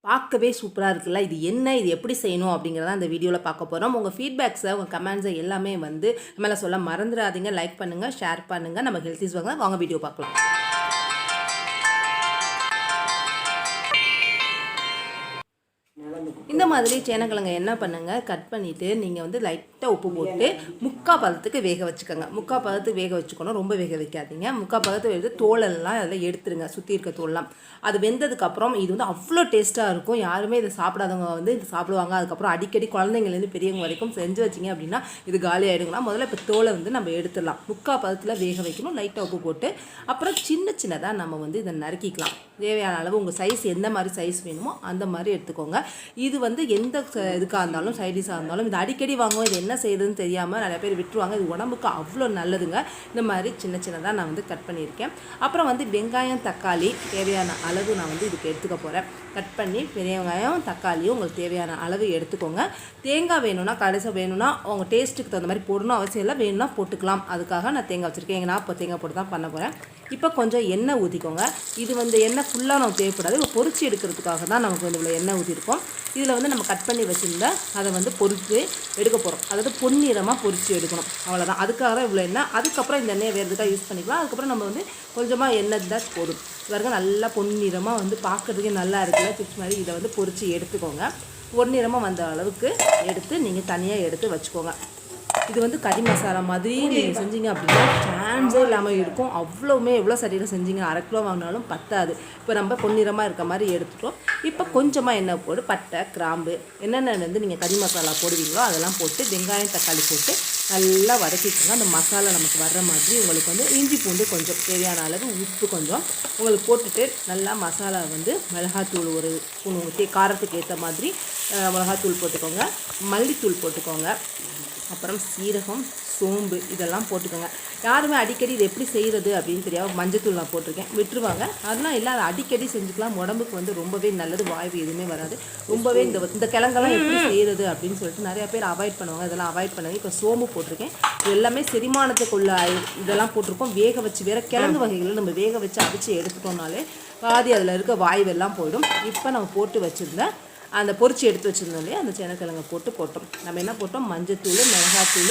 பார்க்கவே சூப்பராக இருக்குல்ல. இது என்ன, இது எப்படி செய்யணும் அப்படிங்கிறத அந்த வீடியோவில் பார்க்க போகிறோம். உங்கள் ஃபீட்பேக்ஸை, உங்கள் கமெண்ட்ஸை எல்லாமே வந்து மேலே சொல்ல மறந்துடாதீங்க. லைக் பண்ணுங்கள், ஷேர் பண்ணுங்கள். நம்ம ஹெல்த்திஸ் வாங்க வீடியோ பார்க்கலாம். இந்த மாதிரி சேனக்கிழங்க என்ன பண்ணுங்கள், கட் பண்ணிவிட்டு நீங்கள் வந்து லைட்டாக உப்பு போட்டு முக்கால் பதத்துக்கு வேக வச்சுக்கோங்க. முக்கால் பதத்துக்கு வேக வச்சுக்கணும், ரொம்ப வேக வைக்காதீங்க. முக்கால் பதத்துக்கு எடுத்து தோலெல்லாம் அதில் எடுத்துருங்க, சுற்றி இருக்க தோலெலாம். அது வெந்ததுக்கப்புறம் இது வந்து அவ்வளோ டேஸ்ட்டாக இருக்கும். யாருமே இதை சாப்பிடாதவங்க வந்து இது சாப்பிடுவாங்க. அதுக்கப்புறம் அடிக்கடி குழந்தைங்கலேருந்து பெரியவங்க வரைக்கும் செஞ்சு வச்சிங்க அப்படின்னா இது காலி ஆகிடுங்களா. முதல்ல இப்போ தோலை வந்து நம்ம எடுத்துடலாம். முக்கால் பதத்தில் வேக வைக்கணும், லைட்டாக உப்பு போட்டு. அப்புறம் சின்னதாக நம்ம வந்து இதை நறுக்கிக்கலாம். தேவையான அளவு உங்கள் சைஸ் எந்த மாதிரி சைஸ் வேணுமோ அந்த மாதிரி எடுத்துக்கோங்க. இது வந்து எந்த இதுக்காக இருந்தாலும், சைடிஷாக இருந்தாலும் இது அடிக்கடி வாங்குவோம். இது என்ன செய்யுதுன்னு தெரியாமல் நிறைய பேர் விட்டுருவாங்க. இது உடம்புக்கு அவ்வளோ நல்லதுங்க. இந்த மாதிரி சின்னதாக நான் வந்து கட் பண்ணியிருக்கேன். அப்புறம் வந்து வெங்காயம், தக்காளி தேவையான அளவு நான் வந்து இதுக்கு எடுத்துக்க போகிறேன். கட் பண்ணி பெரிய வெங்காயம், தக்காளியும் உங்களுக்கு தேவையான அளவு எடுத்துக்கோங்க. தேங்காய் வேணும்னா, கடைசியாக வேணும்னா உங்கள் டேஸ்ட்டுக்கு தகுந்த மாதிரி போடணும் அவசியம் இல்லை, வேணும்னா போட்டுக்கலாம். அதுக்காக நான் தேங்காய் வச்சுருக்கேன். நான் இப்போ தேங்காய் போட்டு தான் பண்ண போகிறேன். இப்போ கொஞ்சம் எண்ணெய் ஊற்றிக்கோங்க. இது வந்து எண்ணெய் ஃபுல்லாக நமக்கு தேவைப்படாது. இப்போ பொரிச்சு எடுக்கிறதுக்காக தான் நமக்கு வந்து இவ்வளோ எண்ணெய் ஊற்றிருக்கோம். இதில் வந்து நம்ம கட் பண்ணி வச்சுருந்தா அதை வந்து பொரித்து எடுக்க போகிறோம். அதாவது பொன்னிறமாக பொரித்து எடுக்கணும், அவ்வளோதான். அதுக்காக தான் இவ்வளோ எண்ணெய். அதுக்கப்புறம் இந்த எண்ணெயை வேறு எதுக்காக யூஸ் பண்ணிக்கலாம். அதுக்கப்புறம் நம்ம வந்து கொஞ்சமாக எண்ணெய் தான் போடும். பாருங்க, நல்லா பொன்னிறமாக வந்து பார்க்குறதுக்கே நல்லா இருக்குல்ல, சிப்ஸ் மாதிரி. இதை வந்து பொரித்து எடுத்துக்கோங்க. பொன்னிறமாக வந்த அளவுக்கு எடுத்து நீங்கள் தனியாக எடுத்து வச்சுக்கோங்க. இது வந்து கறி மசாலா மாதிரி நீங்கள் செஞ்சீங்க அப்படின்னா சான்ஸே இல்லாமல் இருக்கும். அவ்வளோவுமே எவ்வளோ சரியில் செஞ்சீங்க, 1/2 கிலோ வாங்கினாலும் பத்தாது. இப்போ நம்ம பொன்னிறமாக இருக்க மாதிரி எடுத்துட்டோம். இப்போ கொஞ்சமாக எண்ணெய் போட்டு பட்டை, கிராம்பு, என்னென்ன வந்து நீங்கள் கறி மசாலா போடுவீங்களோ அதெல்லாம் போட்டு வெங்காயம், தக்காளி போட்டு நல்லா வதக்கிக்கோங்க. அந்த மசாலா நமக்கு வர்ற மாதிரி உங்களுக்கு வந்து இஞ்சி பூண்டு கொஞ்சம் தேவையான அளவு, உப்பு கொஞ்சம் உங்களுக்கு போட்டுட்டு நல்லா மசாலா வந்து மிளகாத்தூள் ஒரு ஸ்பூன் ஊற்றி காரத்துக்கு ஏற்ற மாதிரி மிளகாத்தூள் போட்டுக்கோங்க. மல்லித்தூள் போட்டுக்கோங்க. அப்புறம் சீரகம், சோம்பு இதெல்லாம் போட்டுக்கோங்க. யாருமே அடிக்கடி இது எப்படி செய்கிறது அப்படின்னு தெரியாது. மஞ்சத்தூள் நான் போட்டிருக்கேன், விட்டுருவாங்க. அதெல்லாம் இல்லை, அதை அடிக்கடி செஞ்சுக்கலாம். உடம்புக்கு வந்து ரொம்பவே நல்லது, வாய்வு எதுவுமே வராது. ரொம்பவே இந்த கிழங்கெல்லாம் எப்படி செய்கிறது அப்படின்னு சொல்லிட்டு நிறையா பேர் அவாய்ட் பண்ணுவாங்க. இதெல்லாம் அவாய்ட் பண்ணுங்க. இப்போ சோம்பு போட்டிருக்கேன். இது எல்லாமே செரிமானத்துக்குள்ள இதெல்லாம் போட்டிருக்கோம். வேக வச்சு வேறு கிழங்கு வகைகளை நம்ம வேக வச்சு அடித்து எடுத்துட்டோம்னாலே பாதி அதில் இருக்க வாய்வெல்லாம் போயிடும். இப்போ நம்ம போட்டு வச்சுருந்தேன் அந்த பொரிச்சு எடுத்து வச்சுருந்தோம் இல்லையா, அந்த சேனக்கிழங்கை போட்டோம். நம்ம என்ன போட்டோம், மஞ்சத்தூள், மிளகாத்தூள்,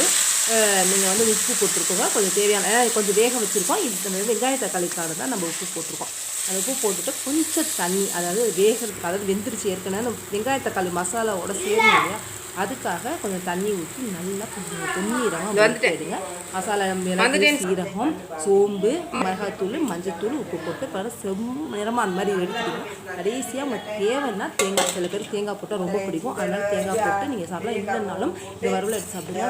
நீங்கள் வந்து உப்பு போட்டிருக்கோங்க. கொஞ்சம் தேவையான கொஞ்சம் வேக வச்சுருக்கோம். இது வெங்காய தக்காளிக்காக தான் நம்ம உப்பு போட்டிருக்கோம். அந்த உப்பு போட்டுட்டு கொஞ்சம் தண்ணி, அதாவது வேகிறதுக்கு, அதாவது வெந்துருச்சு ஏற்கனவே வெங்காய தக்காளி மசாலாவோட சேரணும் இல்லையா, அதுக்காக கொஞ்சம் தண்ணி ஊற்றி நல்லா கொஞ்சம் பொன்னிறமாக எடுங்க. மசாலா மிளகு, சீரகம், சோம்பு, மிளகாத்தூள், மஞ்சத்தூள், உப்பு போட்டு நிறமாக அந்த மாதிரி எடுத்துக்கணும். கடைசியாக உங்களுக்கு தேவைன்னா தேங்காய், சில பேர் தேங்காய் போட்டால் ரொம்ப பிடிக்கும். அதனால் தேங்காய் போட்டு நீங்கள் சாப்பிடலாம். இல்லைனாலும் இந்த வறுவலை எடுத்து சாப்பிடுங்க.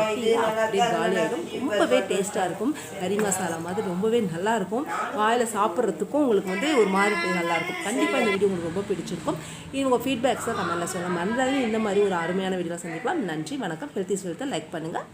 அப்படியே காலியாகிடும். ரொம்பவே டேஸ்ட்டாக இருக்கும். கறி மசாலா மாதிரி ரொம்பவே நல்லாயிருக்கும். வாயில் சாப்பிட்றதுக்கும் உங்களுக்கு வந்து ஒரு மாதிரி நல்லாயிருக்கும். கண்டிப்பாக இந்த வீடியோ உங்களுக்கு ரொம்ப பிடிச்சிருக்கும். உங்கள் ஃபீட்பேக்ஸை கமெண்ட்டில் சொல்ல மறந்தாலும் இந்த மாதிரி ஒரு அருமையான வீடியோ சந்திக்கலாம். நன்றி, வணக்கம். ஹெல்த்தி சொல்லிட்டு லைக் பண்ணுங்கள்.